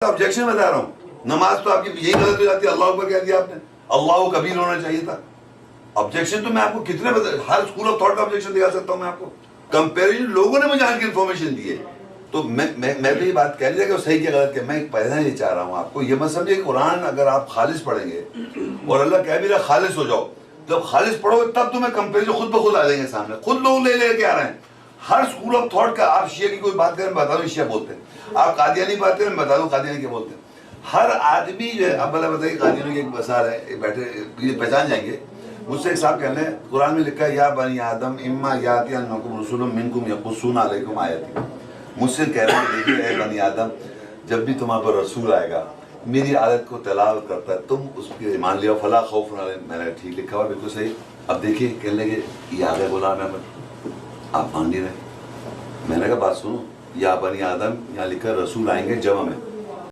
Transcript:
Objection بتا رہا ہوں. نماز تو آپ کی یہی غلط ہو جاتی ہے, اللہ اکبر کہہ دیا آپ نے, اللہ کبیر ہونا چاہیے تھا. آبجیکشن تو میں آپ کو کتنے ہر اسکول آف تھاٹ کا آبجیکشن دکھا سکتا ہوں میں آپ کو. کمپیریزن لوگوں نے مجھے آن کی انفارمیشن دی ہے, تو میں تو یہ بات کہہ نہیں کہ وہ صحیح کیا غلط کیا, میں پہلے یہ چاہ رہا ہوں آپ کو یہ مت سمجھے کہ قرآن اگر آپ خالص پڑھیں گے اور اللہ کہہ بھی رہا خالص ہو جاؤ, جب خالص پڑھو گے تب تمہیں کمپیریزن خود بخود آ جائیں گے سامنے, خود لوگ لے کے آ رہے ہیں. ہر اسکول آف تھاٹ کا آپ شیعہ کی کوئی بات کریں میں بتا دوں شیعہ بولتے ہیں, آپ قادیانی بات کریں میں بتا دوں قادیانی کیا بولتے ہیں. ہر آدمی جو ہے, اب اللہ بتائیے قادیانیوں کی ایک مثال ہے, بیٹھے یہ پہچان جائیں گے. مجھ سے ایک صاحب کہنے ہیں قرآن میں لکھا ہے یا بنی آدم اما یاتینکم رسول منکم یقصون علیکم آیاتی. مجھ سے کہہ رہے ہیں کہ دیکھیے اے بنی آدم, جب بھی تمہارے پر رسول آئے گا میری عادت کو تلاوت کرتا ہے تم اس پہ ایمان لیا فلا خوف علیہم. میں نے ٹھیک لکھا ہوا بالکل صحیح. اب دیکھیے کہنے لگے یہ آ گئے غلام احمد, آپ مان نہیں رہے. میں نے کہا بات سنو, یا بنی آدم یہاں لکھا رسول آئیں گے جمع میں,